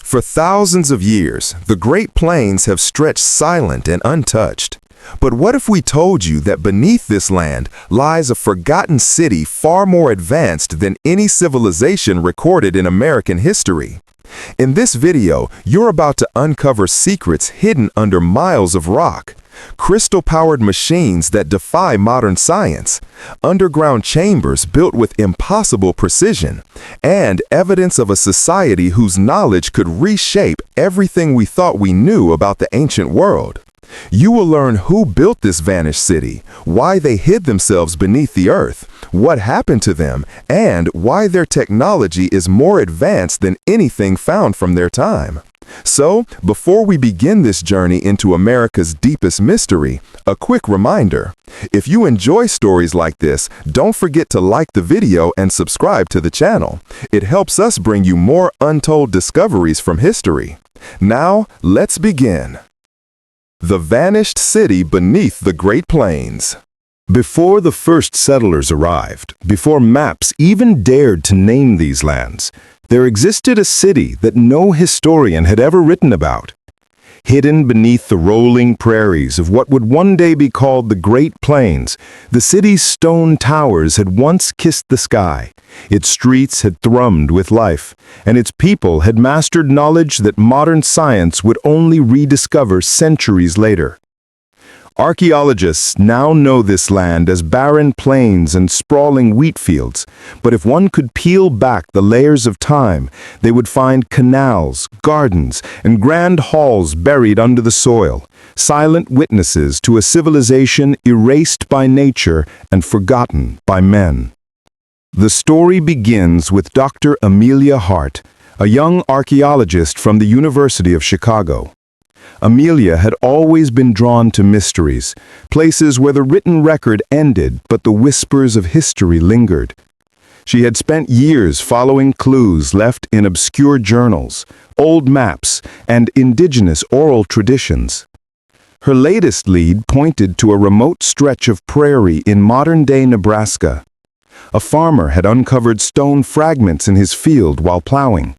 For thousands of years, the Great Plains have stretched silent and untouched. But what if we told you that beneath this land lies a forgotten city far more advanced than any civilization recorded in American history? In this video, you're about to uncover secrets hidden under miles of rock, crystal-powered machines that defy modern science, underground chambers built with impossible precision, and evidence of a society whose knowledge could reshape everything we thought we knew about the ancient world. You will learn who built this vanished city, why they hid themselves beneath the earth, what happened to them, and why their technology is more advanced than anything found from their time. So, before we begin this journey into America's deepest mystery, a quick reminder. If you enjoy stories like this, don't forget to like the video and subscribe to the channel. It helps us bring you more untold discoveries from history. Now, let's begin. The vanished city beneath the Great Plains. Before the first settlers arrived, before maps even dared to name these lands, there existed a city that no historian had ever written about. Hidden beneath the rolling prairies of what would one day be called the Great Plains, the city's stone towers had once kissed the sky. Its streets had thrummed with life, and its people had mastered knowledge that modern science would only rediscover centuries later. Archaeologists now know this land as barren plains and sprawling wheat fields, but if one could peel back the layers of time, they would find canals, gardens, and grand halls buried under the soil, silent witnesses to a civilization erased by nature and forgotten by men. The story begins with Dr. Amelia Carter, a young archaeologist from the University of Chicago. Amelia had always been drawn to mysteries, places where the written record ended but the whispers of history lingered. She had spent years following clues left in obscure journals, old maps, and indigenous oral traditions. Her latest lead pointed to a remote stretch of prairie in modern-day Nebraska. A farmer had uncovered stone fragments in his field while plowing.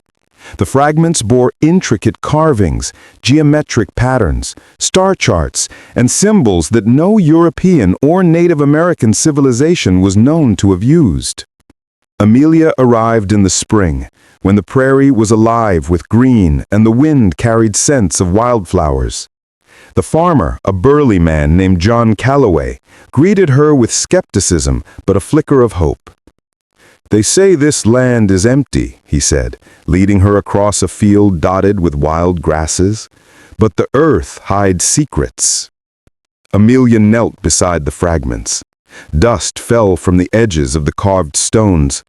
The fragments bore intricate carvings, geometric patterns, star charts, and symbols that no European or Native American civilization was known to have used. Amelia arrived in the spring, when the prairie was alive with green and the wind carried scents of wildflowers. The farmer, a burly man named John Calloway, greeted her with skepticism but a flicker of hope. "They say this land is empty," he said, leading her across a field dotted with wild grasses. "But the earth hides secrets." Amelia knelt beside the fragments. Dust fell from the edges of the carved stones.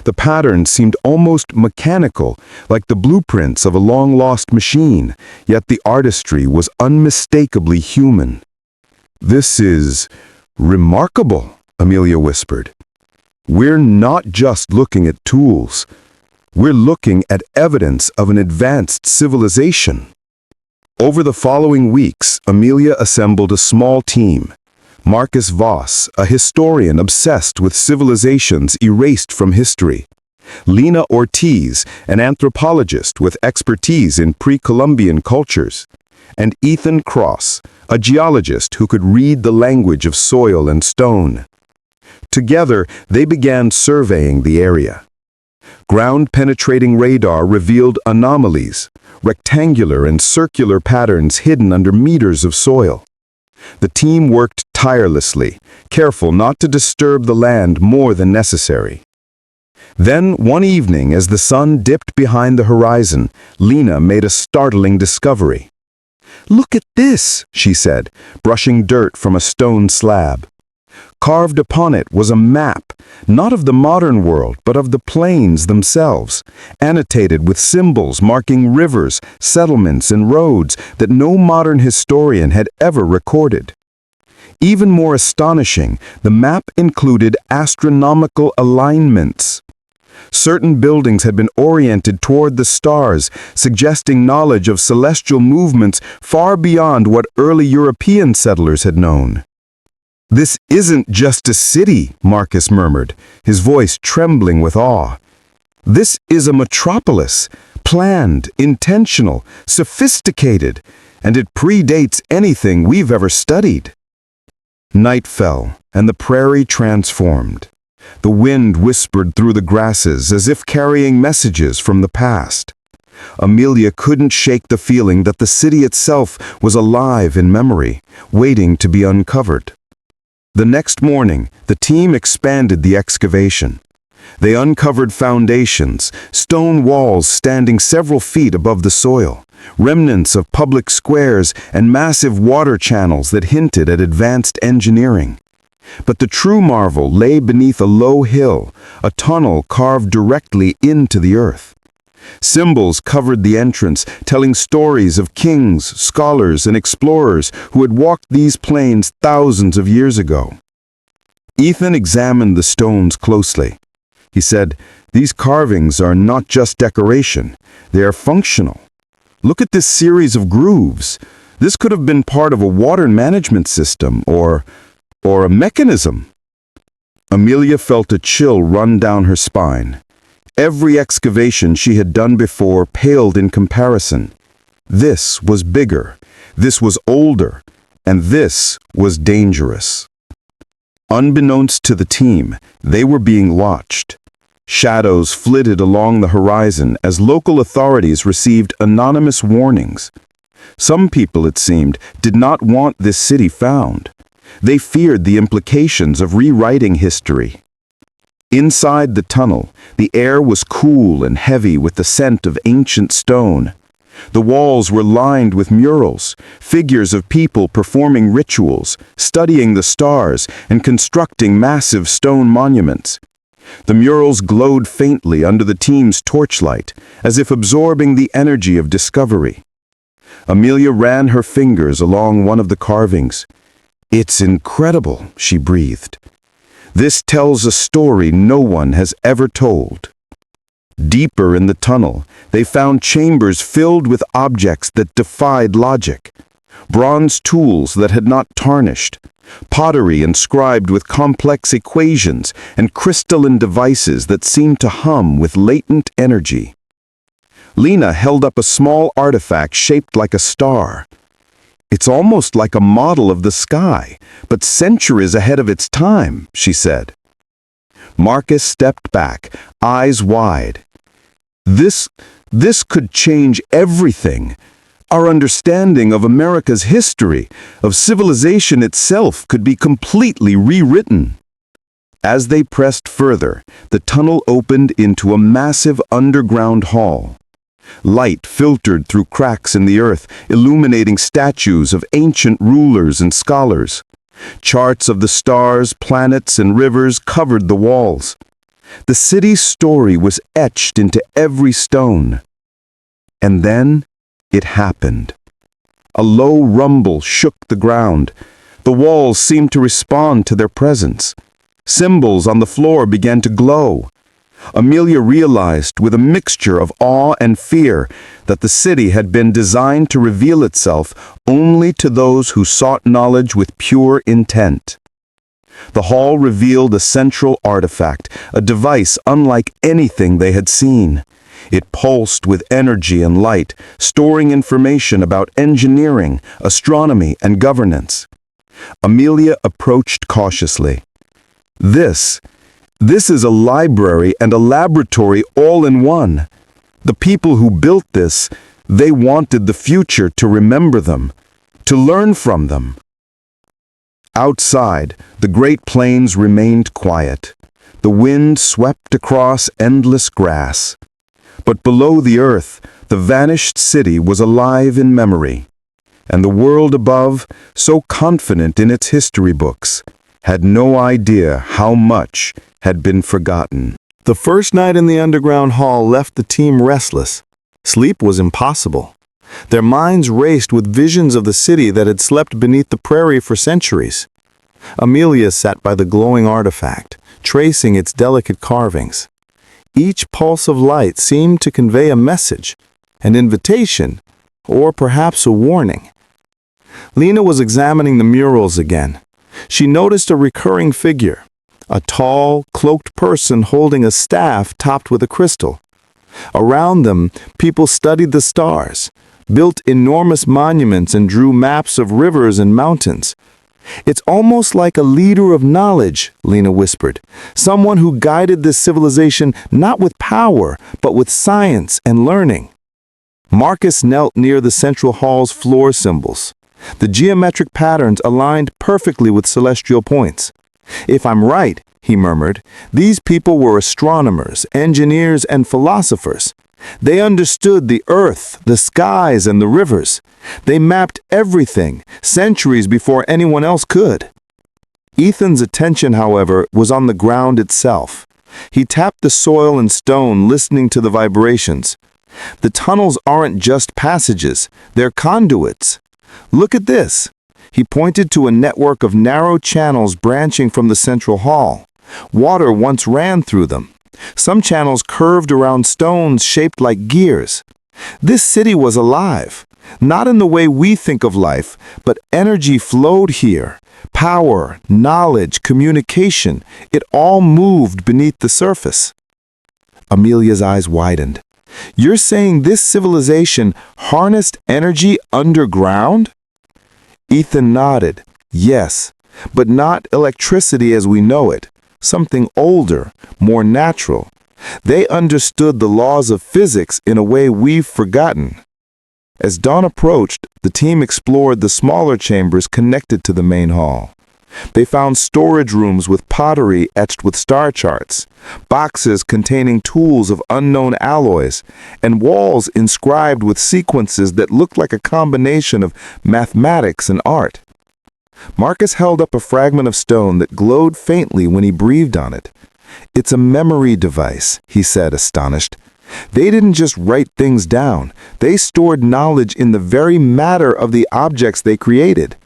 The pattern seemed almost mechanical, like the blueprints of a long-lost machine, yet the artistry was unmistakably human. "This is remarkable," Amelia whispered. "We're not just looking at tools. We're looking at evidence of an advanced civilization." Over the following weeks, Amelia assembled a small team. Marcus Voss, a historian obsessed with civilizations erased from history. Lena Ortiz, an anthropologist with expertise in pre-Columbian cultures. And Ethan Cross, a geologist who could read the language of soil and stone. Together, they began surveying the area. Ground-penetrating radar revealed anomalies, rectangular and circular patterns hidden under meters of soil. The team worked tirelessly, careful not to disturb the land more than necessary. Then, one evening, as the sun dipped behind the horizon, Lena made a startling discovery. "Look at this," she said, brushing dirt from a stone slab. Carved upon it was a map, not of the modern world, but of the plains themselves, annotated with symbols marking rivers, settlements, and roads that no modern historian had ever recorded. Even more astonishing, the map included astronomical alignments. Certain buildings had been oriented toward the stars, suggesting knowledge of celestial movements far beyond what early European settlers had known. "This isn't just a city," Marcus murmured, his voice trembling with awe. "This is a metropolis, planned, intentional, sophisticated, and it predates anything we've ever studied. Night fell, and the prairie transformed. The wind whispered through the grasses as if carrying messages from the past. Amelia couldn't shake the feeling that the city itself was alive in memory, waiting to be uncovered. The next morning, the team expanded the excavation. They uncovered foundations, stone walls standing several feet above the soil, remnants of public squares, and massive water channels that hinted at advanced engineering. But the true marvel lay beneath a low hill, a tunnel carved directly into the earth. Symbols covered the entrance, telling stories of kings, scholars, and explorers who had walked these plains thousands of years ago. Ethan examined the stones closely. He said, "These carvings are not just decoration, they are functional. Look at this series of grooves. This could have been part of a water management system or a mechanism." Amelia felt a chill run down her spine. Every excavation she had done before paled in comparison. This was bigger, this was older, and this was dangerous. Unbeknownst to the team, they were being watched. Shadows flitted along the horizon as local authorities received anonymous warnings. Some people, it seemed, did not want this city found. They feared the implications of rewriting history. Inside the tunnel, the air was cool and heavy with the scent of ancient stone. The walls were lined with murals, figures of people performing rituals, studying the stars, and constructing massive stone monuments. The murals glowed faintly under the team's torchlight, as if absorbing the energy of discovery. Amelia ran her fingers along one of the carvings. "It's incredible," she breathed. "This tells a story no one has ever told." Deeper in the tunnel, they found chambers filled with objects that defied logic. Bronze tools that had not tarnished, pottery inscribed with complex equations, and crystalline devices that seemed to hum with latent energy. Lena held up a small artifact shaped like a star. "It's almost like a model of the sky, but centuries ahead of its time," she said. Marcus stepped back, eyes wide. This could change everything. Our understanding of America's history, of civilization itself, could be completely rewritten." As they pressed further, the tunnel opened into a massive underground hall. Light filtered through cracks in the earth, illuminating statues of ancient rulers and scholars. Charts of the stars, planets, and rivers covered the walls. The city's story was etched into every stone. And then it happened. A low rumble shook the ground. The walls seemed to respond to their presence. Symbols on the floor began to glow. Amelia realized, with a mixture of awe and fear, that the city had been designed to reveal itself only to those who sought knowledge with pure intent. The hall revealed a central artifact, a device unlike anything they had seen. It pulsed with energy and light, storing information about engineering, astronomy, and governance. Amelia approached cautiously. This is a library and a laboratory all in one. The people who built this, they wanted the future to remember them, to learn from them. Outside, the Great Plains remained quiet. The wind swept across endless grass. But below the earth, the vanished city was alive in memory. And the world above, so confident in its history books, had no idea how much had been forgotten. The first night in the underground hall left the team restless. Sleep was impossible. Their minds raced with visions of the city that had slept beneath the prairie for centuries. Amelia sat by the glowing artifact, tracing its delicate carvings. Each pulse of light seemed to convey a message, an invitation, or perhaps a warning. Lena was examining the murals again. She noticed a recurring figure, a tall, cloaked person holding a staff topped with a crystal. Around them, people studied the stars, built enormous monuments and drew maps of rivers and mountains. "It's almost like a leader of knowledge," Lena whispered. "Someone who guided this civilization not with power, but with science and learning." Marcus knelt near the central hall's floor symbols. The geometric patterns aligned perfectly with celestial points. "If I'm right," he murmured, "these people were astronomers, engineers, and philosophers. They understood the earth, the skies, and the rivers. They mapped everything, centuries before anyone else could." Ethan's attention, however, was on the ground itself. He tapped the soil and stone, listening to the vibrations. "The tunnels aren't just passages, they're conduits. Look at this." He pointed to a network of narrow channels branching from the central hall. Water once ran through them. Some channels curved around stones shaped like gears. This city was alive, not in the way we think of life, but energy flowed here. Power, knowledge, communication, it all moved beneath the surface. Amelia's eyes widened. "You're saying this civilization harnessed energy underground?" Ethan nodded. "Yes, but not electricity as we know it. Something older, more natural. They understood the laws of physics in a way we've forgotten." As dawn approached, the team explored the smaller chambers connected to the main hall. They found storage rooms with pottery etched with star charts, boxes containing tools of unknown alloys, and walls inscribed with sequences that looked like a combination of mathematics and art. Marcus held up a fragment of stone that glowed faintly when he breathed on it. "It's a memory device," he said, astonished. "They didn't just write things down. They stored knowledge in the very matter of the objects they created.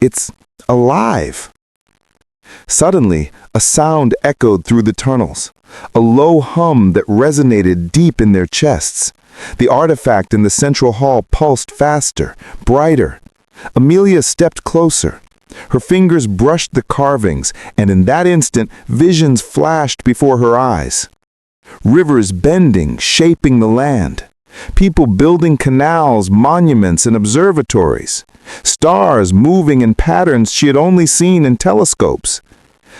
It's alive." Suddenly, a sound echoed through the tunnels, a low hum that resonated deep in their chests. The artifact in the central hall pulsed faster, brighter. Amelia stepped closer. Her fingers brushed the carvings, and in that instant, visions flashed before her eyes. Rivers bending, shaping the land. People building canals, monuments, and observatories. Stars moving in patterns she had only seen in telescopes.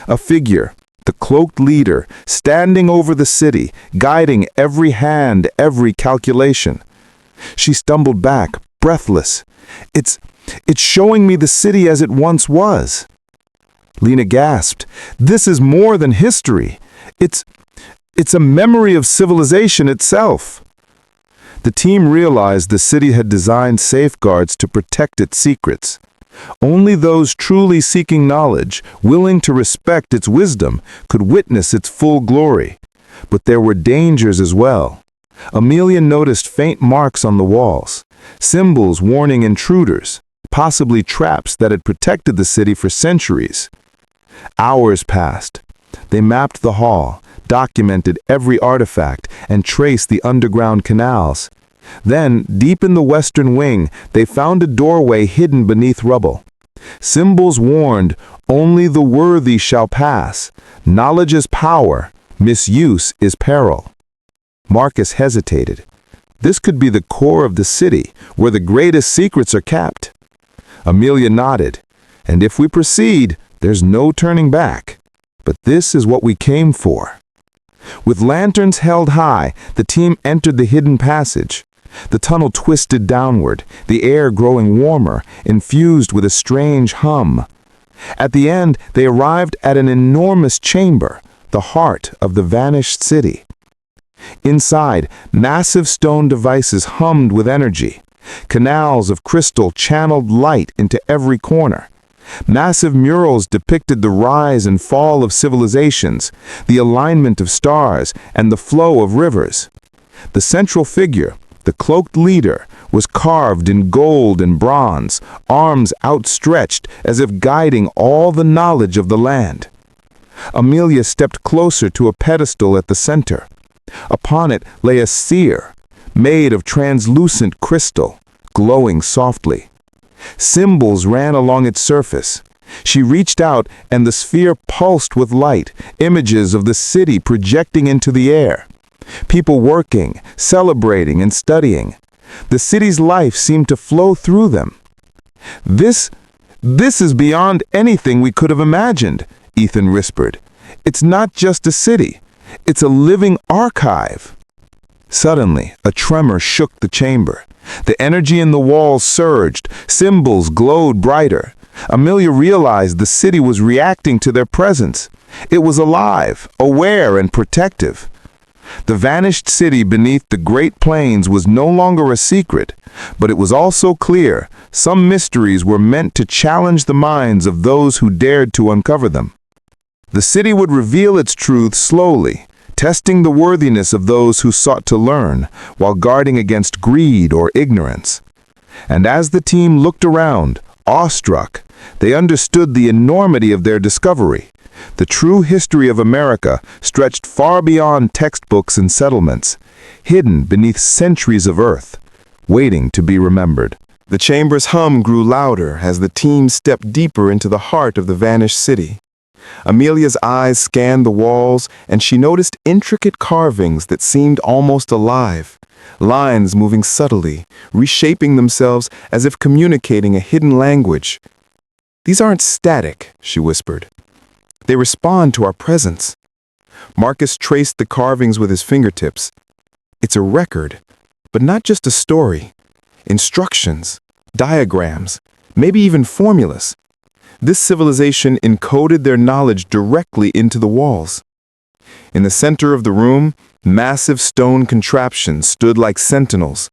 A figure, the cloaked leader, standing over the city, guiding every hand, every calculation. She stumbled back, breathless. It's showing me the city as it once was." Lena gasped. "This is more than history. It's a memory of civilization itself." The team realized the city had designed safeguards to protect its secrets. Only those truly seeking knowledge, willing to respect its wisdom, could witness its full glory. But there were dangers as well. Amelia noticed faint marks on the walls, symbols warning intruders, possibly traps that had protected the city for centuries. Hours passed. They mapped the hall, documented every artifact, and traced the underground canals. Then, deep in the western wing, they found a doorway hidden beneath rubble. Symbols warned, "Only the worthy shall pass. Knowledge is power. Misuse is peril." Marcus hesitated. This could be the core of the city, where the greatest secrets are kept. Amelia nodded. "And if we proceed, there's no turning back. But this is what we came for." With lanterns held high, the team entered the hidden passage. The tunnel twisted downward, the air growing warmer, infused with a strange hum. At the end, they arrived at an enormous chamber, the heart of the vanished city. Inside, massive stone devices hummed with energy. Canals of crystal channeled light into every corner. Massive murals depicted the rise and fall of civilizations, the alignment of stars, and the flow of rivers. The central figure, the cloaked leader, was carved in gold and bronze, arms outstretched as if guiding all the knowledge of the land. Amelia stepped closer to a pedestal at the center. Upon it lay a sphere, made of translucent crystal, glowing softly. Symbols ran along its surface. She reached out, and the sphere pulsed with light, images of the city projecting into the air. People working, celebrating, and studying. The city's life seemed to flow through them. This is beyond anything we could have imagined, Ethan whispered. It's not just a city. It's a living archive. Suddenly, a tremor shook the chamber. The energy in the walls surged. Symbols glowed brighter. Amelia realized the city was reacting to their presence. It was alive, aware, and protective. The vanished city beneath the Great Plains was no longer a secret, but it was also clear some mysteries were meant to challenge the minds of those who dared to uncover them. The city would reveal its truth slowly, testing the worthiness of those who sought to learn, while guarding against greed or ignorance. And as the team looked around, awestruck, they understood the enormity of their discovery. The true history of America stretched far beyond textbooks and settlements, hidden beneath centuries of earth, waiting to be remembered. The chamber's hum grew louder as the team stepped deeper into the heart of the vanished city. Amelia's eyes scanned the walls, and she noticed intricate carvings that seemed almost alive, lines moving subtly, reshaping themselves as if communicating a hidden language. "These aren't static," she whispered. "They respond to our presence." Marcus traced the carvings with his fingertips. It's a record, but not just a story. Instructions, diagrams, maybe even formulas. This civilization encoded their knowledge directly into the walls. In the center of the room, massive stone contraptions stood like sentinels.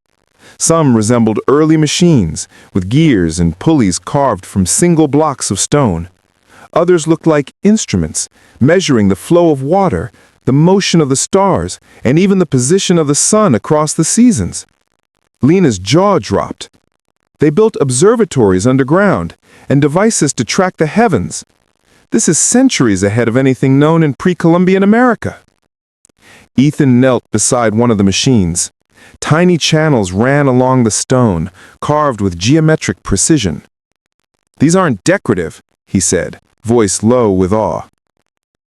Some resembled early machines, with gears and pulleys carved from single blocks of stone. Others looked like instruments, measuring the flow of water, the motion of the stars, and even the position of the sun across the seasons. Lena's jaw dropped. They built observatories underground and devices to track the heavens. This is centuries ahead of anything known in pre-Columbian America. Ethan knelt beside one of the machines. Tiny channels ran along the stone, carved with geometric precision. "These aren't decorative," he said, voice low with awe.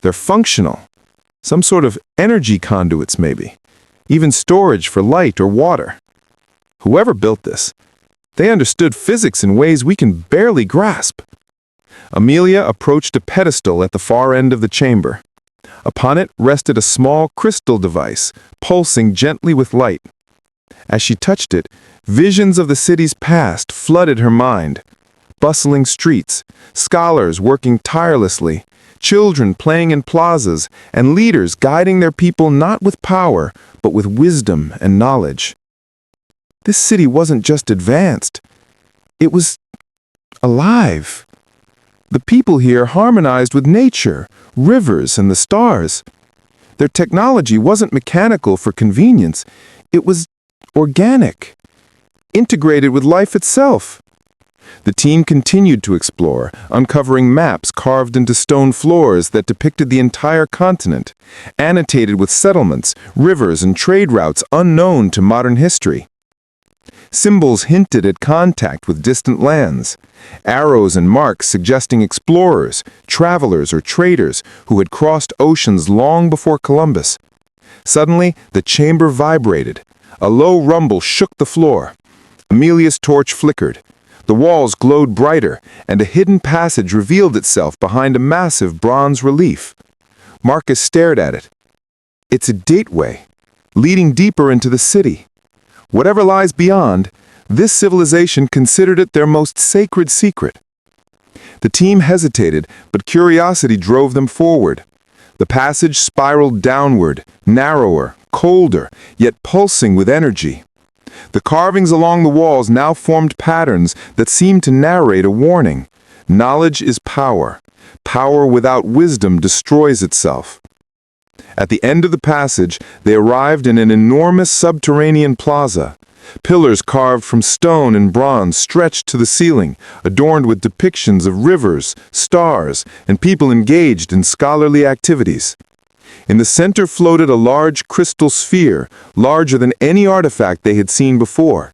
"They're functional. Some sort of energy conduits, maybe. Even storage for light or water. Whoever built this, they understood physics in ways we can barely grasp." Amelia approached a pedestal at the far end of the chamber. Upon it rested a small crystal device, pulsing gently with light. As she touched it, visions of the city's past flooded her mind. Bustling streets, scholars working tirelessly, children playing in plazas, and leaders guiding their people not with power, but with wisdom and knowledge. This city wasn't just advanced. It was alive. The people here harmonized with nature, rivers, and the stars. Their technology wasn't mechanical for convenience. It was organic, integrated with life itself. The team continued to explore, uncovering maps carved into stone floors that depicted the entire continent, annotated with settlements, rivers, and trade routes unknown to modern history. Symbols hinted at contact with distant lands, arrows and marks suggesting explorers, travelers, or traders who had crossed oceans long before Columbus. Suddenly, the chamber vibrated. A low rumble shook the floor. Amelia's torch flickered. The walls glowed brighter, and a hidden passage revealed itself behind a massive bronze relief. Marcus stared at it. It's a gateway, leading deeper into the city. Whatever lies beyond, this civilization considered it their most sacred secret. The team hesitated, but curiosity drove them forward. The passage spiraled downward, narrower, colder, yet pulsing with energy. The carvings along the walls now formed patterns that seemed to narrate a warning. Knowledge is power. Power without wisdom destroys itself. At the end of the passage, they arrived in an enormous subterranean plaza. Pillars carved from stone and bronze stretched to the ceiling, adorned with depictions of rivers, stars, and people engaged in scholarly activities. In the center floated a large crystal sphere, larger than any artifact they had seen before.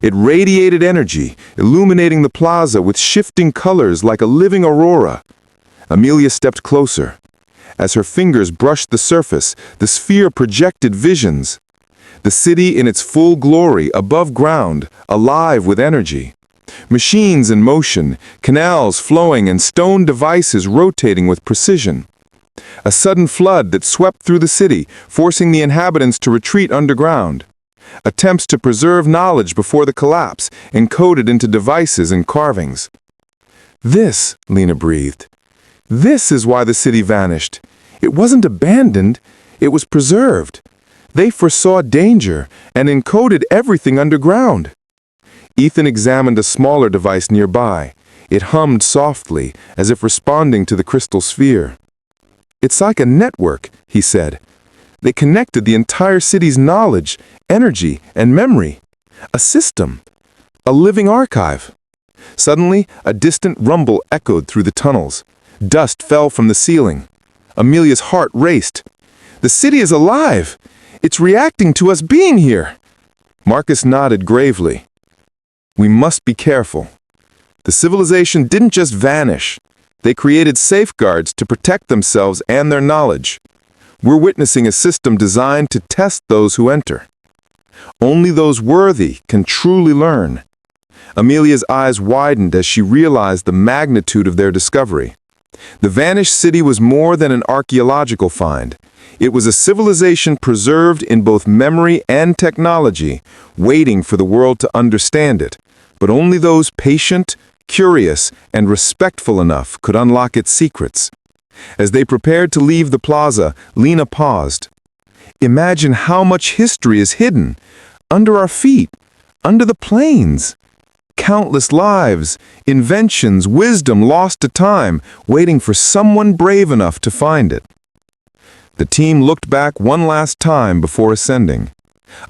It radiated energy, illuminating the plaza with shifting colors like a living aurora. Amelia stepped closer. As her fingers brushed the surface, the sphere projected visions. The city in its full glory, above ground, alive with energy. Machines in motion, canals flowing, and stone devices rotating with precision. A sudden flood that swept through the city, forcing the inhabitants to retreat underground. Attempts to preserve knowledge before the collapse, encoded into devices and carvings. This, Lena breathed. This is why the city vanished. It wasn't abandoned, it was preserved. They foresaw danger and encoded everything underground. Ethan examined a smaller device nearby. It hummed softly, as if responding to the crystal sphere. "It's like a network," he said. "They connected the entire city's knowledge, energy, and memory. A system. A living archive." Suddenly, a distant rumble echoed through the tunnels. Dust fell from the ceiling. Amelia's heart raced. "The city is alive! It's reacting to us being here!" Marcus nodded gravely. "We must be careful. The civilization didn't just vanish. They created safeguards to protect themselves and their knowledge. We're witnessing a system designed to test those who enter. Only those worthy can truly learn." Amelia's eyes widened as she realized the magnitude of their discovery. The vanished city was more than an archaeological find. It was a civilization preserved in both memory and technology, waiting for the world to understand it. But only those patient, curious, and respectful enough could unlock its secrets. As they prepared to leave the plaza, Lena paused. "Imagine how much history is hidden, under our feet, under the plains. Countless lives, inventions, wisdom lost to time, waiting for someone brave enough to find it." The team looked back one last time before ascending.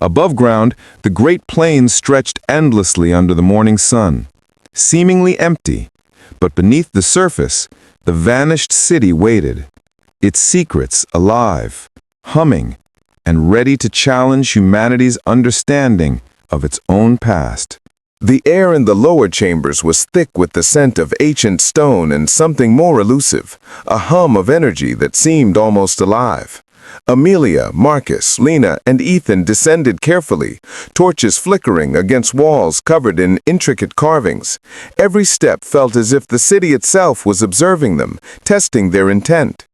Above ground, the great plains stretched endlessly under the morning sun, seemingly empty, but beneath the surface, the vanished city waited, its secrets alive, humming, and ready to challenge humanity's understanding of its own past. The air in the lower chambers was thick with the scent of ancient stone and something more elusive, a hum of energy that seemed almost alive. Amelia, Marcus, Lena, and Ethan descended carefully, torches flickering against walls covered in intricate carvings. Every step felt as if the city itself was observing them, testing their intent.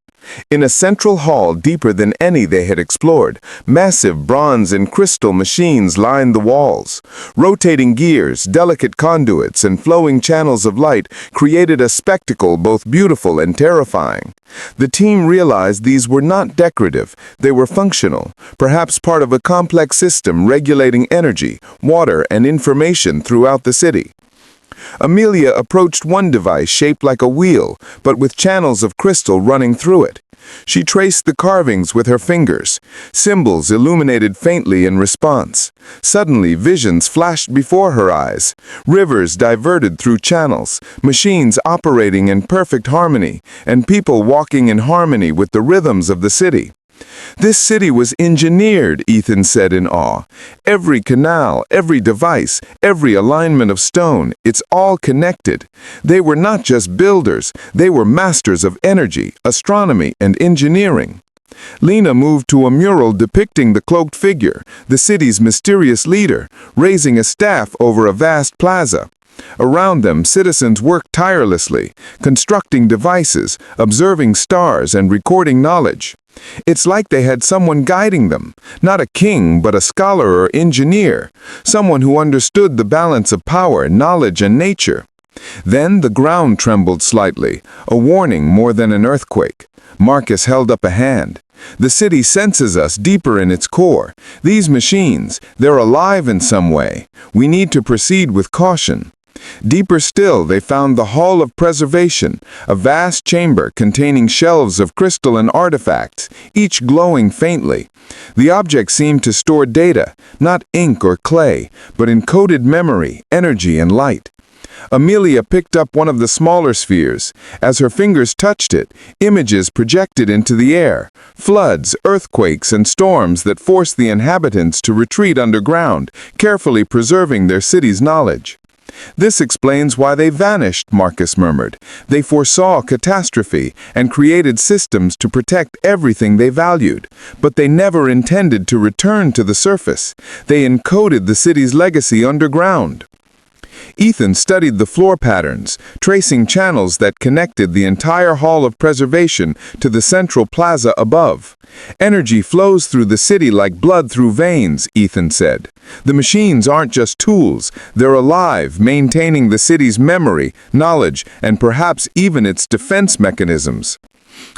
In a central hall deeper than any they had explored, massive bronze and crystal machines lined the walls. Rotating gears, delicate conduits, and flowing channels of light created a spectacle both beautiful and terrifying. The team realized these were not decorative, they were functional, perhaps part of a complex system regulating energy, water, and information throughout the city. Amelia approached one device shaped like a wheel, but with channels of crystal running through it. She traced the carvings with her fingers. Symbols illuminated faintly in response. Suddenly, visions flashed before her eyes. Rivers diverted through channels, machines operating in perfect harmony, and people walking in harmony with the rhythms of the city. "This city was engineered," Ethan said in awe. "Every canal, every device, every alignment of stone, it's all connected. They were not just builders, they were masters of energy, astronomy, and engineering." Lena moved to a mural depicting the cloaked figure, the city's mysterious leader, raising a staff over a vast plaza. Around them, citizens worked tirelessly, constructing devices, observing stars, and recording knowledge. It's like they had someone guiding them, not a king, but a scholar or engineer, someone who understood the balance of power, knowledge, and nature. Then the ground trembled slightly, a warning more than an earthquake. Marcus held up a hand. "The city senses us deeper in its core. These machines, they're alive in some way. We need to proceed with caution." Deeper still, they found the Hall of Preservation, a vast chamber containing shelves of crystal and artifacts, each glowing faintly. The objects seemed to store data, not ink or clay, but encoded memory, energy, and light. Amelia picked up one of the smaller spheres. As her fingers touched it, images projected into the air, floods, earthquakes, and storms that forced the inhabitants to retreat underground, carefully preserving their city's knowledge. "This explains why they vanished," Marcus murmured. "They foresaw catastrophe and created systems to protect everything they valued. But they never intended to return to the surface. They encoded the city's legacy underground." Ethan studied the floor patterns, tracing channels that connected the entire Hall of Preservation to the central plaza above. "Energy flows through the city like blood through veins," Ethan said. "The machines aren't just tools, they're alive, maintaining the city's memory, knowledge, and perhaps even its defense mechanisms."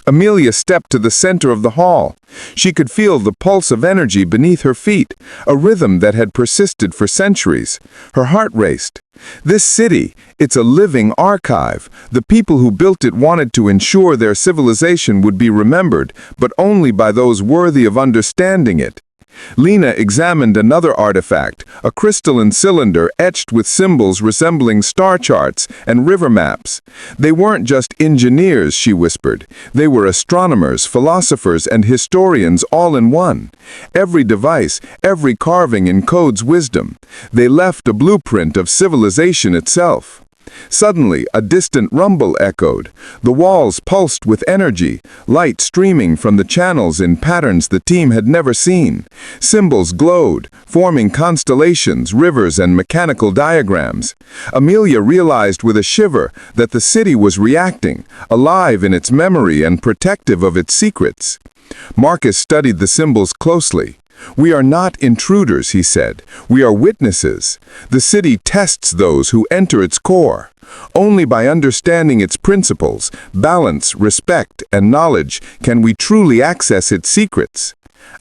Amelia stepped to the center of the hall. She could feel the pulse of energy beneath her feet, a rhythm that had persisted for centuries. Her heart raced. This city, it's a living archive. The people who built it wanted to ensure their civilization would be remembered, but only by those worthy of understanding it. Lena examined another artifact, a crystalline cylinder etched with symbols resembling star charts and river maps. "They weren't just engineers," she whispered. "They were astronomers, philosophers, and historians all in one. Every device, every carving encodes wisdom. They left a blueprint of civilization itself." Suddenly, a distant rumble echoed. The walls pulsed with energy, light streaming from the channels in patterns the team had never seen. Symbols glowed, forming constellations, rivers, and mechanical diagrams. Amelia realized with a shiver that the city was reacting, alive in its memory and protective of its secrets. Marcus studied the symbols closely. "We are not intruders," he said. "We are witnesses. The city tests those who enter its core. Only by understanding its principles, balance, respect, and knowledge can we truly access its secrets."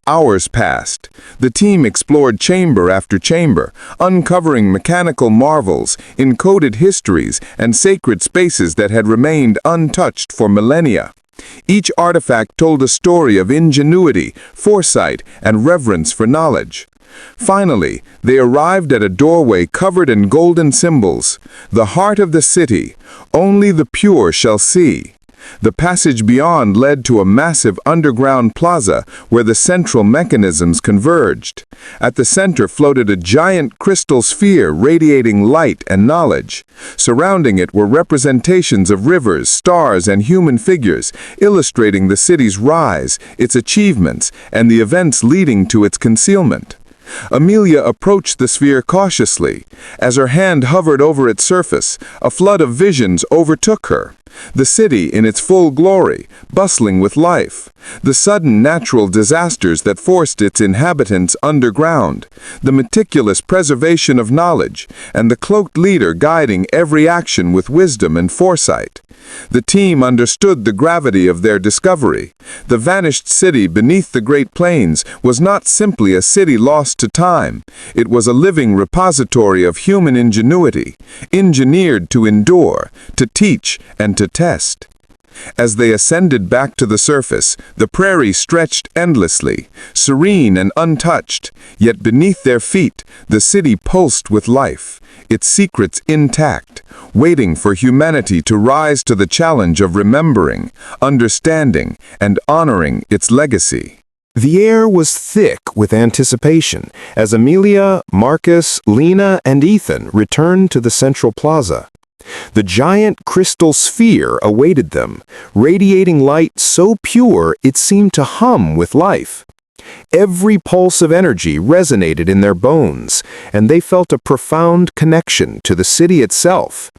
Hours passed. The team explored chamber after chamber, uncovering mechanical marvels, encoded histories, and sacred spaces that had remained untouched for millennia. Each artifact told a story of ingenuity, foresight, and reverence for knowledge. Finally, they arrived at a doorway covered in golden symbols, the heart of the city. Only the pure shall see. The passage beyond led to a massive underground plaza where the central mechanisms converged. At the center floated a giant crystal sphere radiating light and knowledge. Surrounding it were representations of rivers, stars, and human figures, illustrating the city's rise, its achievements, and the events leading to its concealment. Amelia approached the sphere cautiously. As her hand hovered over its surface, a flood of visions overtook her. The city in its full glory, bustling with life. The sudden natural disasters that forced its inhabitants underground. The meticulous preservation of knowledge, and the cloaked leader guiding every action with wisdom and foresight. The team understood the gravity of their discovery. The vanished city beneath the Great Plains was not simply a city lost to time. It was a living repository of human ingenuity, engineered to endure, to teach, and to test. As they ascended back to the surface, the prairie stretched endlessly, serene and untouched, yet beneath their feet, the city pulsed with life, its secrets intact, waiting for humanity to rise to the challenge of remembering, understanding, and honoring its legacy. The air was thick with anticipation as Amelia, Marcus, Lena, and Ethan returned to the central plaza. The giant crystal sphere awaited them, radiating light so pure it seemed to hum with life. Every pulse of energy resonated in their bones, and they felt a profound connection to the city itself.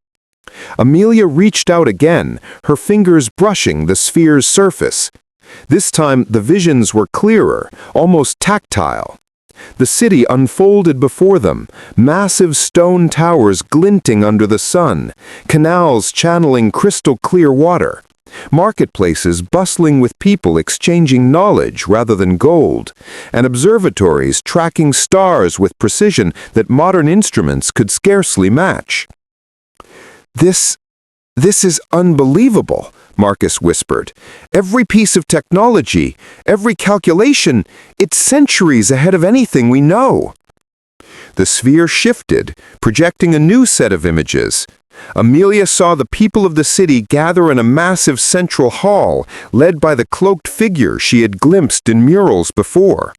Amelia reached out again, her fingers brushing the sphere's surface. This time the visions were clearer, almost tactile. The city unfolded before them, massive stone towers glinting under the sun, canals channeling crystal-clear water, marketplaces bustling with people exchanging knowledge rather than gold, and observatories tracking stars with precision that modern instruments could scarcely match. This is unbelievable," Marcus whispered. "Every piece of technology, every calculation, it's centuries ahead of anything we know." The sphere shifted, projecting a new set of images. Amelia saw the people of the city gather in a massive central hall, led by the cloaked figure she had glimpsed in murals before.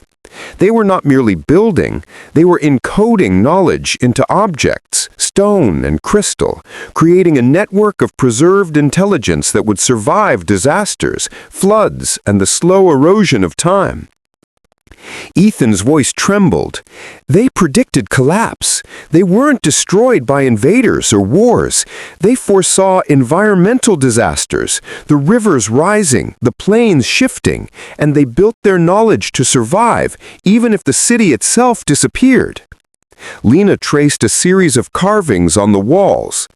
They were not merely building, they were encoding knowledge into objects, stone and crystal, creating a network of preserved intelligence that would survive disasters, floods, and the slow erosion of time. Ethan's voice trembled. They predicted collapse. They weren't destroyed by invaders or wars. They foresaw environmental disasters, the rivers rising, the plains shifting, and they built their knowledge to survive, even if the city itself disappeared. Lena traced a series of carvings on the walls.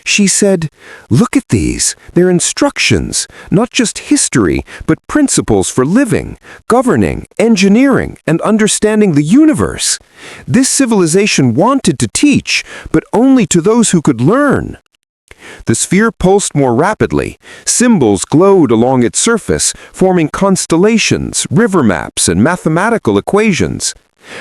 She said, "Look at these. They're instructions, not just history, but principles for living, governing, engineering, and understanding the universe. This civilization wanted to teach, but only to those who could learn." The sphere pulsed more rapidly. Symbols glowed along its surface, forming constellations, river maps, and mathematical equations.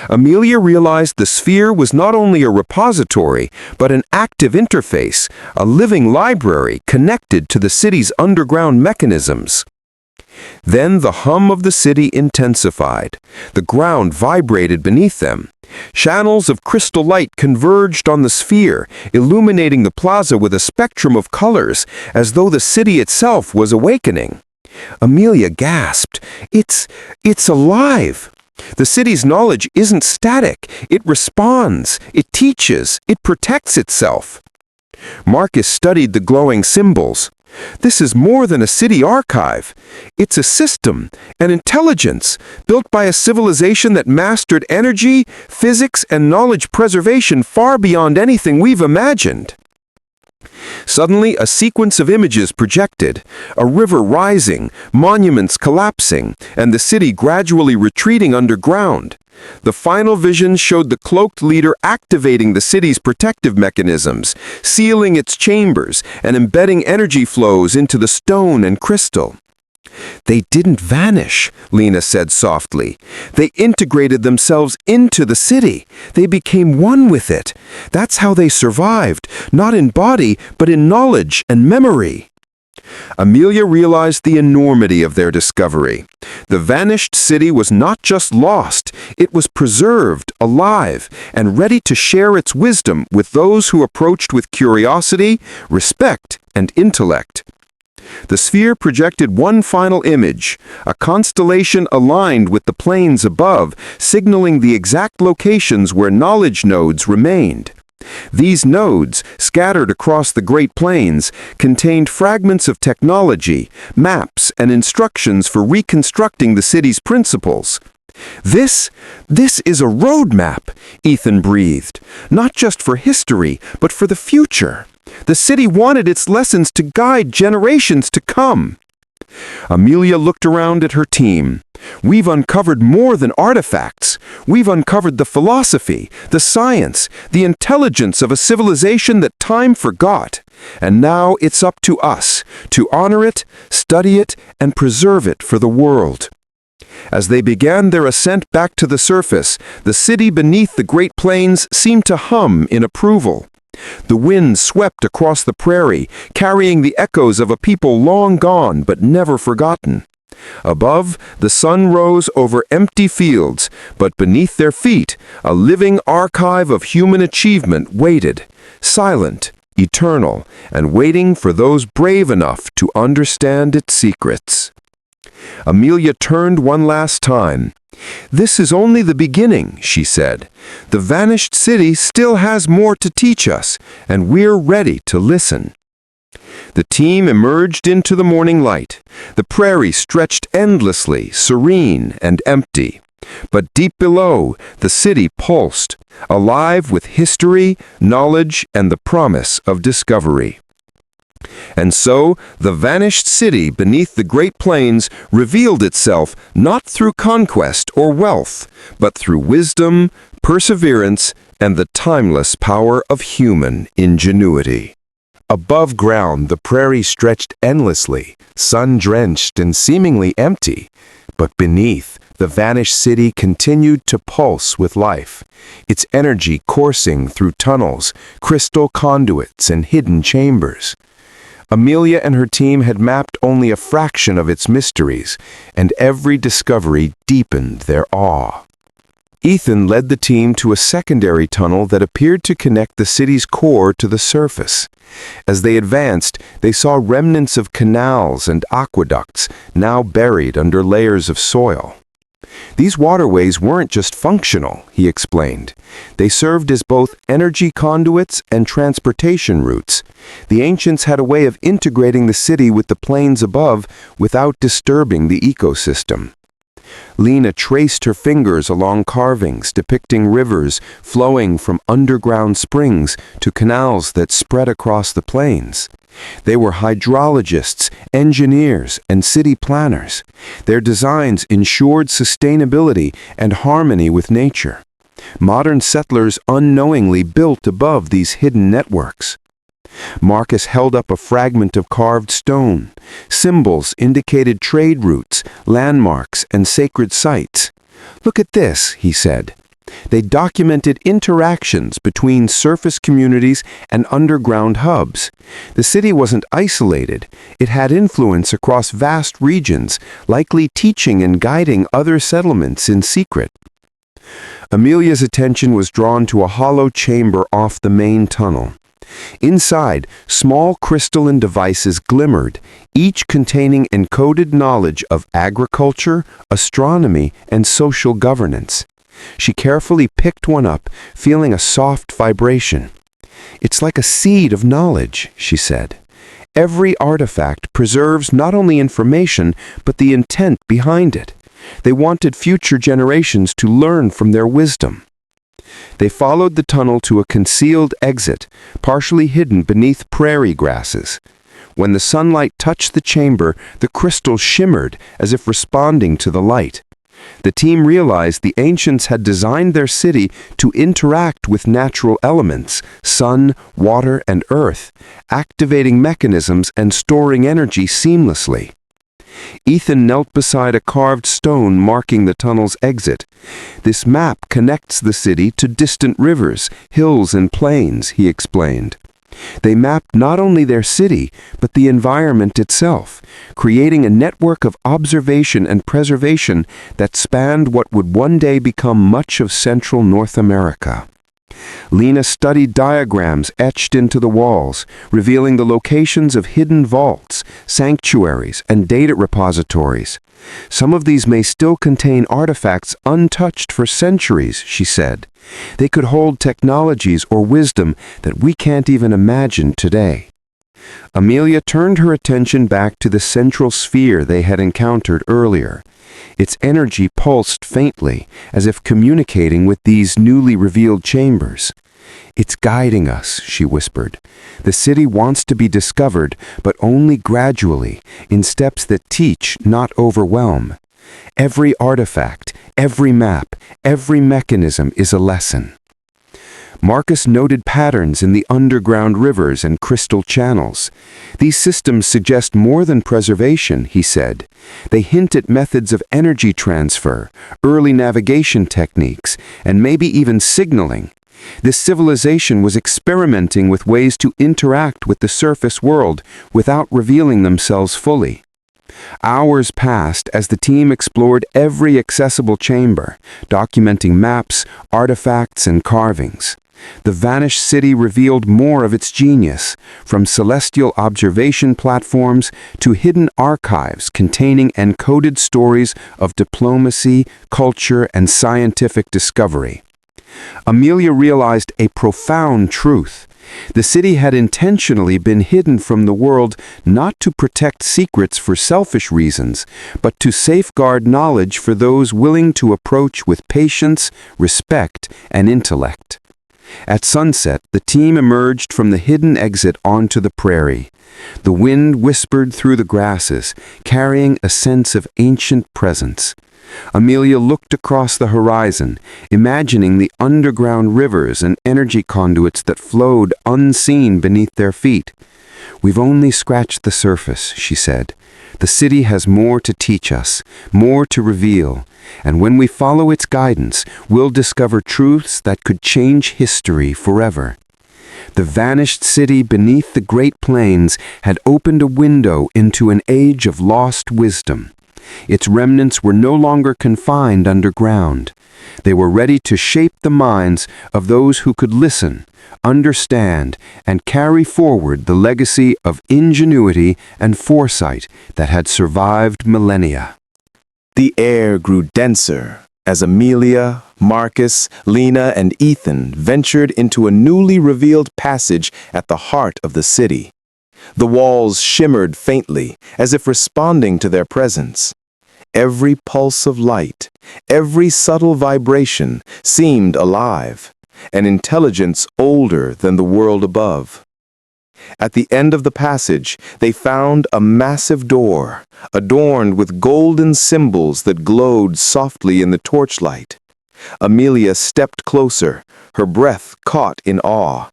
Amelia realized the sphere was not only a repository, but an active interface, a living library connected to the city's underground mechanisms. Then the hum of the city intensified. The ground vibrated beneath them. Channels of crystal light converged on the sphere, illuminating the plaza with a spectrum of colors, as though the city itself was awakening. Amelia gasped, It's alive! The city's knowledge isn't static. It responds, it teaches, it protects itself. Marcus studied the glowing symbols. This is more than a city archive. It's a system, an intelligence, built by a civilization that mastered energy, physics, and knowledge preservation far beyond anything we've imagined. Suddenly, a sequence of images projected, a river rising, monuments collapsing, and the city gradually retreating underground. The final vision showed the cloaked leader activating the city's protective mechanisms, sealing its chambers, and embedding energy flows into the stone and crystal. "They didn't vanish," Lena said softly. "They integrated themselves into the city. They became one with it. That's how they survived, not in body, but in knowledge and memory." Amelia realized the enormity of their discovery. The vanished city was not just lost, it was preserved, alive, and ready to share its wisdom with those who approached with curiosity, respect, and intellect. The sphere projected one final image, a constellation aligned with the plains above, signaling the exact locations where knowledge nodes remained. These nodes, scattered across the Great Plains, contained fragments of technology, maps, and instructions for reconstructing the city's principles. This is a roadmap," Ethan breathed, "not just for history, but for the future. The city wanted its lessons to guide generations to come." Amelia looked around at her team. "We've uncovered more than artifacts. We've uncovered the philosophy, the science, the intelligence of a civilization that time forgot. And now it's up to us to honor it, study it, and preserve it for the world." As they began their ascent back to the surface, the city beneath the Great Plains seemed to hum in approval. The wind swept across the prairie, carrying the echoes of a people long gone but never forgotten. Above, the sun rose over empty fields, but beneath their feet, a living archive of human achievement waited, silent, eternal, and waiting for those brave enough to understand its secrets. Amelia turned one last time. "This is only the beginning," she said. "The vanished city still has more to teach us, and we're ready to listen." The team emerged into the morning light. The prairie stretched endlessly, serene and empty. But deep below, the city pulsed, alive with history, knowledge, and the promise of discovery. And so, the vanished city beneath the Great Plains revealed itself not through conquest or wealth, but through wisdom, perseverance, and the timeless power of human ingenuity. Above ground, the prairie stretched endlessly, sun-drenched and seemingly empty. But beneath, the vanished city continued to pulse with life, its energy coursing through tunnels, crystal conduits, and hidden chambers. Amelia and her team had mapped only a fraction of its mysteries, and every discovery deepened their awe. Ethan led the team to a secondary tunnel that appeared to connect the city's core to the surface. As they advanced, they saw remnants of canals and aqueducts, now buried under layers of soil. These waterways weren't just functional, he explained. They served as both energy conduits and transportation routes. The ancients had a way of integrating the city with the plains above without disturbing the ecosystem. Lena traced her fingers along carvings depicting rivers flowing from underground springs to canals that spread across the plains. They were hydrologists, engineers, and city planners. Their designs ensured sustainability and harmony with nature. Modern settlers unknowingly built above these hidden networks. Marcus held up a fragment of carved stone. Symbols indicated trade routes, landmarks, and sacred sites. "Look at this," he said. They documented interactions between surface communities and underground hubs. The city wasn't isolated. It had influence across vast regions, likely teaching and guiding other settlements in secret. Amelia's attention was drawn to a hollow chamber off the main tunnel. Inside, small crystalline devices glimmered, each containing encoded knowledge of agriculture, astronomy, and social governance. She carefully picked one up, feeling a soft vibration. "It's like a seed of knowledge," she said. "Every artifact preserves not only information, but the intent behind it. They wanted future generations to learn from their wisdom." They followed the tunnel to a concealed exit, partially hidden beneath prairie grasses. When the sunlight touched the chamber, the crystal shimmered as if responding to the light. The team realized the ancients had designed their city to interact with natural elements, sun, water, and earth, activating mechanisms and storing energy seamlessly. Ethan knelt beside a carved stone marking the tunnel's exit. "This map connects the city to distant rivers, hills, and plains," he explained. They mapped not only their city, but the environment itself, creating a network of observation and preservation that spanned what would one day become much of central North America. Lena studied diagrams etched into the walls, revealing the locations of hidden vaults, sanctuaries, and data repositories. "Some of these may still contain artifacts untouched for centuries," she said. "They could hold technologies or wisdom that we can't even imagine today." Amelia turned her attention back to the central sphere they had encountered earlier. Its energy pulsed faintly, as if communicating with these newly revealed chambers. "It's guiding us," she whispered. "The city wants to be discovered, but only gradually, in steps that teach, not overwhelm. Every artifact, every map, every mechanism is a lesson." Marcus noted patterns in the underground rivers and crystal channels. "These systems suggest more than preservation," he said. "They hint at methods of energy transfer, early navigation techniques, and maybe even signaling. This civilization was experimenting with ways to interact with the surface world without revealing themselves fully." Hours passed as the team explored every accessible chamber, documenting maps, artifacts, and carvings. The vanished city revealed more of its genius, from celestial observation platforms to hidden archives containing encoded stories of diplomacy, culture, and scientific discovery. Amelia realized a profound truth. The city had intentionally been hidden from the world not to protect secrets for selfish reasons, but to safeguard knowledge for those willing to approach with patience, respect, and intellect. At sunset, the team emerged from the hidden exit onto the prairie. The wind whispered through the grasses, carrying a sense of ancient presence. Amelia looked across the horizon, imagining the underground rivers and energy conduits that flowed unseen beneath their feet. "We've only scratched the surface," she said. "The city has more to teach us, more to reveal, and when we follow its guidance, we'll discover truths that could change history forever." The vanished city beneath the Great Plains had opened a window into an age of lost wisdom. Its remnants were no longer confined underground. They were ready to shape the minds of those who could listen, understand, and carry forward the legacy of ingenuity and foresight that had survived millennia. The air grew denser as Amelia, Marcus, Lena, and Ethan ventured into a newly revealed passage at the heart of the city. The walls shimmered faintly, as if responding to their presence. Every pulse of light, every subtle vibration seemed alive, an intelligence older than the world above. At the end of the passage, they found a massive door, adorned with golden symbols that glowed softly in the torchlight. Amelia stepped closer, her breath caught in awe.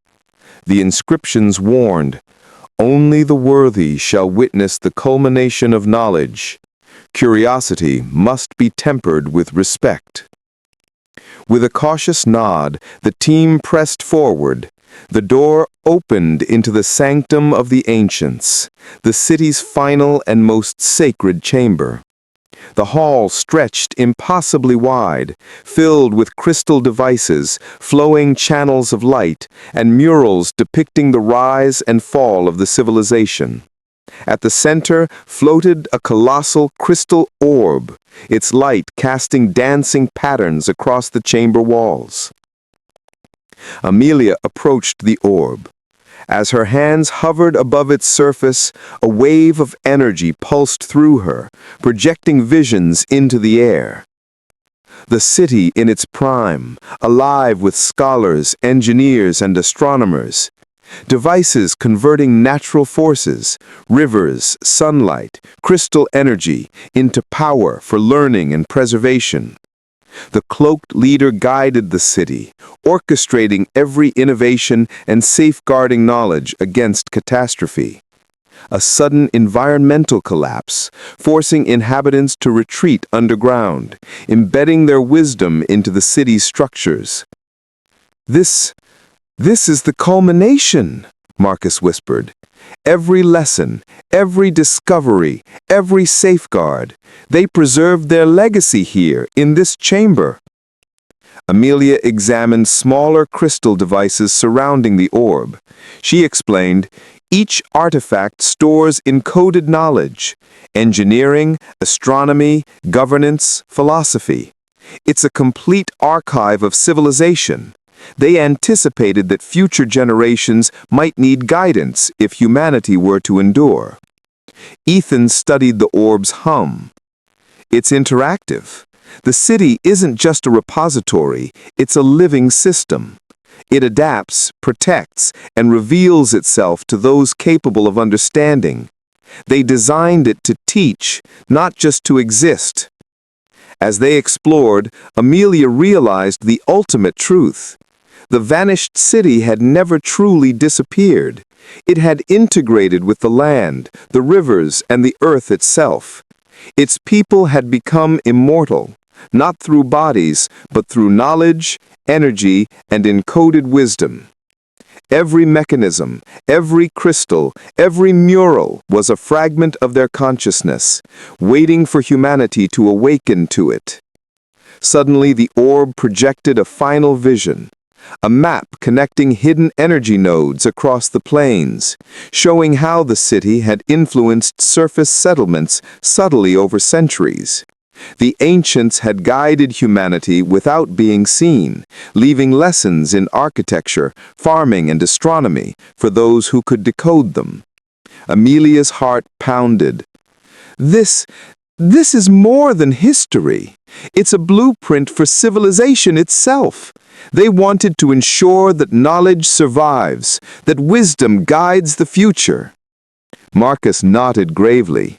The inscriptions warned, "Only the worthy shall witness the culmination of knowledge. Curiosity must be tempered with respect." With a cautious nod, the team pressed forward. The door opened into the sanctum of the ancients, the city's final and most sacred chamber. The hall stretched impossibly wide, filled with crystal devices, flowing channels of light, and murals depicting the rise and fall of the civilization. At the center floated a colossal crystal orb, its light casting dancing patterns across the chamber walls. Amelia approached the orb. As her hands hovered above its surface, a wave of energy pulsed through her, projecting visions into the air. The city in its prime, alive with scholars, engineers, and astronomers. Devices converting natural forces, rivers, sunlight, crystal energy, into power for learning and preservation. The cloaked leader guided the city, orchestrating every innovation and safeguarding knowledge against catastrophe. A sudden environmental collapse, forcing inhabitants to retreat underground, embedding their wisdom into the city's structures. This is the culmination, Marcus whispered. Every lesson, every discovery, every safeguard, they preserved their legacy here, in this chamber. Amelia examined smaller crystal devices surrounding the orb. She explained, each artifact stores encoded knowledge, engineering, astronomy, governance, philosophy. It's a complete archive of civilization. They anticipated that future generations might need guidance if humanity were to endure. Ethan studied the orb's hum. It's interactive. The city isn't just a repository, it's a living system. It adapts, protects, and reveals itself to those capable of understanding. They designed it to teach, not just to exist. As they explored, Amelia realized the ultimate truth. The vanished city had never truly disappeared. It had integrated with the land, the rivers, and the earth itself. Its people had become immortal, not through bodies, but through knowledge, energy, and encoded wisdom. Every mechanism, every crystal, every mural was a fragment of their consciousness, waiting for humanity to awaken to it. Suddenly, the orb projected a final vision. A map connecting hidden energy nodes across the plains, showing how the city had influenced surface settlements subtly over centuries. The ancients had guided humanity without being seen, leaving lessons in architecture, farming, and astronomy for those who could decode them. Amelia's heart pounded. This is more than history. It's a blueprint for civilization itself. They wanted to ensure that knowledge survives, that wisdom guides the future. Marcus nodded gravely.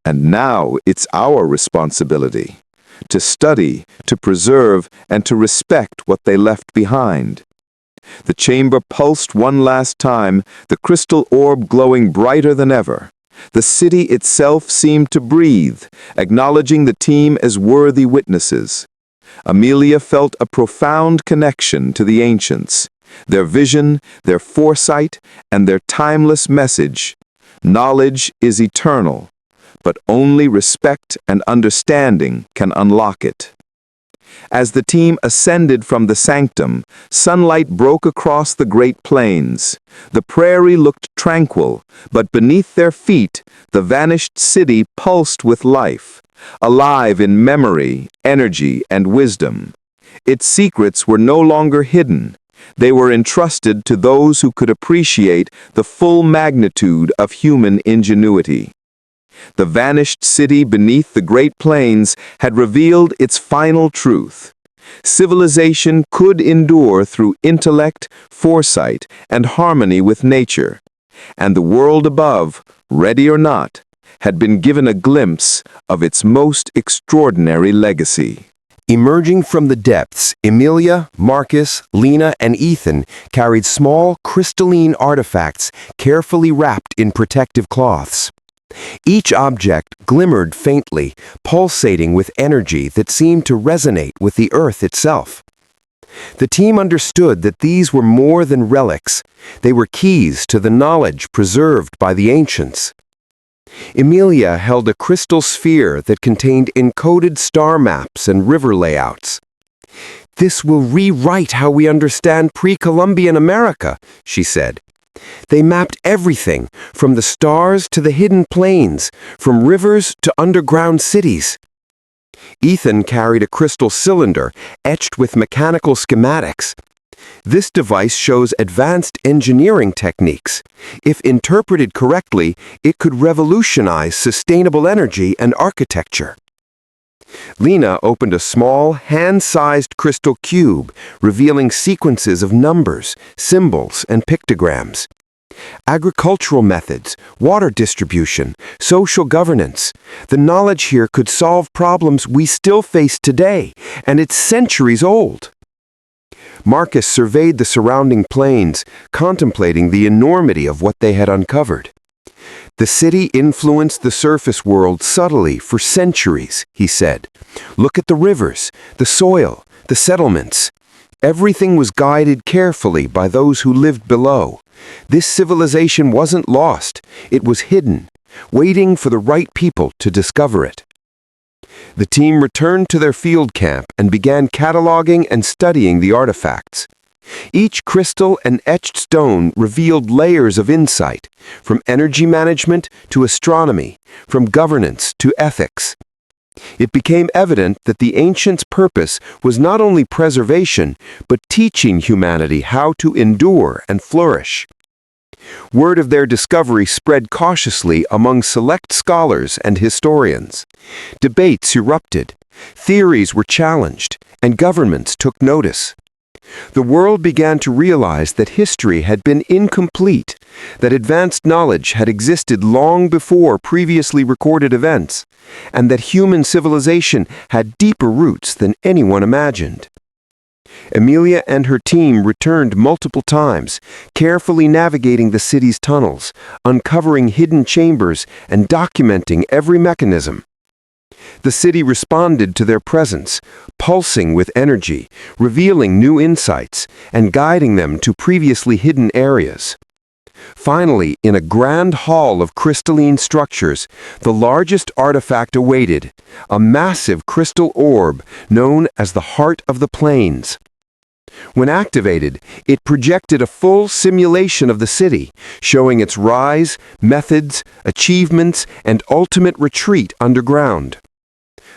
And now it's our responsibility to study, to preserve, and to respect what they left behind. The chamber pulsed one last time, the crystal orb glowing brighter than ever. The city itself seemed to breathe, acknowledging the team as worthy witnesses. Amelia felt a profound connection to the ancients, their vision, their foresight, and their timeless message. Knowledge is eternal. but only respect and understanding can unlock it. As the team ascended from the sanctum, sunlight broke across the Great Plains. The prairie looked tranquil, but beneath their feet, the vanished city pulsed with life, alive in memory, energy, and wisdom. Its secrets were no longer hidden. They were entrusted to those who could appreciate the full magnitude of human ingenuity. The vanished city beneath the Great Plains had revealed its final truth. Civilization could endure through intellect, foresight, and harmony with nature. And the world above, ready or not, had been given a glimpse of its most extraordinary legacy. Emerging from the depths, Amelia, Marcus, Lena, and Ethan carried small, crystalline artifacts carefully wrapped in protective cloths. Each object glimmered faintly, pulsating with energy that seemed to resonate with the earth itself. The team understood that these were more than relics. They were keys to the knowledge preserved by the ancients. Amelia held a crystal sphere that contained encoded star maps and river layouts. "This will rewrite how we understand pre-Columbian America," she said. They mapped everything, from the stars to the hidden plains, from rivers to underground cities. Ethan carried a crystal cylinder etched with mechanical schematics. This device shows advanced engineering techniques. If interpreted correctly, it could revolutionize sustainable energy and architecture. Lena opened a small, hand-sized crystal cube, revealing sequences of numbers, symbols, and pictograms. Agricultural methods, water distribution, social governance. The knowledge here could solve problems we still face today, and it's centuries old. Marcus surveyed the surrounding plains, contemplating the enormity of what they had uncovered. "The city influenced the surface world subtly for centuries," he said. "Look at the rivers, the soil, the settlements. Everything was guided carefully by those who lived below. This civilization wasn't lost, it was hidden, waiting for the right people to discover it." The team returned to their field camp and began cataloging and studying the artifacts. Each crystal and etched stone revealed layers of insight, from energy management to astronomy, from governance to ethics. It became evident that the ancients' purpose was not only preservation, but teaching humanity how to endure and flourish. Word of their discovery spread cautiously among select scholars and historians. Debates erupted, theories were challenged, and governments took notice. The world began to realize that history had been incomplete, that advanced knowledge had existed long before previously recorded events, and that human civilization had deeper roots than anyone imagined. Amelia and her team returned multiple times, carefully navigating the city's tunnels, uncovering hidden chambers, and documenting every mechanism. The city responded to their presence, pulsing with energy, revealing new insights, and guiding them to previously hidden areas. Finally, in a grand hall of crystalline structures, the largest artifact awaited, a massive crystal orb known as the Heart of the Plains. When activated, it projected a full simulation of the city, showing its rise, methods, achievements, and ultimate retreat underground.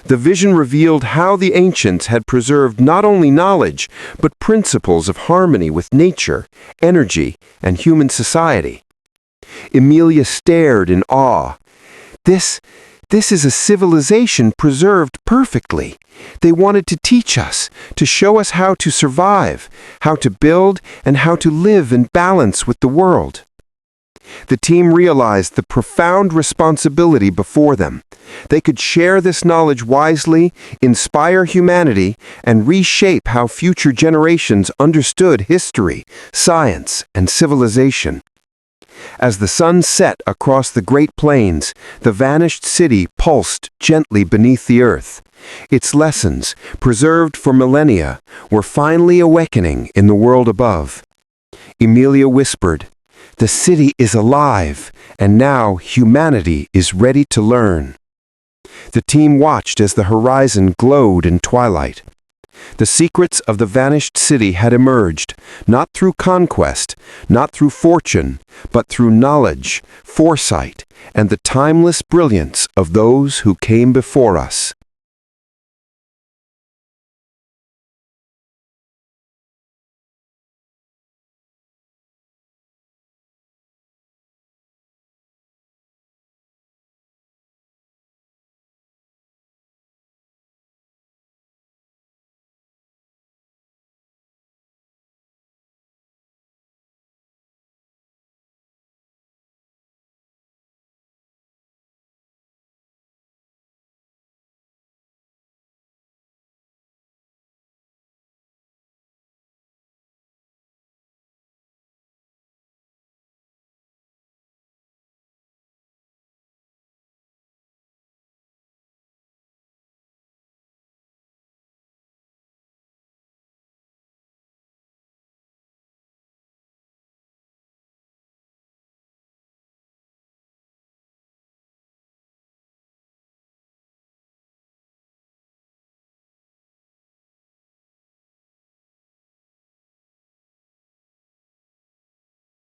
The vision revealed how the ancients had preserved not only knowledge, but principles of harmony with nature, energy, and human society. Amelia stared in awe. This is a civilization preserved perfectly. They wanted to teach us, to show us how to survive, how to build, and how to live in balance with the world. The team realized the profound responsibility before them. They could share this knowledge wisely, inspire humanity, and reshape how future generations understood history, science, and civilization. As the sun set across the Great Plains, the vanished city pulsed gently beneath the earth. Its lessons, preserved for millennia, were finally awakening in the world above. Amelia whispered, The city is alive, and now humanity is ready to learn. The team watched as the horizon glowed in twilight. The secrets of the vanished city had emerged, not through conquest, not through fortune, but through knowledge, foresight, and the timeless brilliance of those who came before us.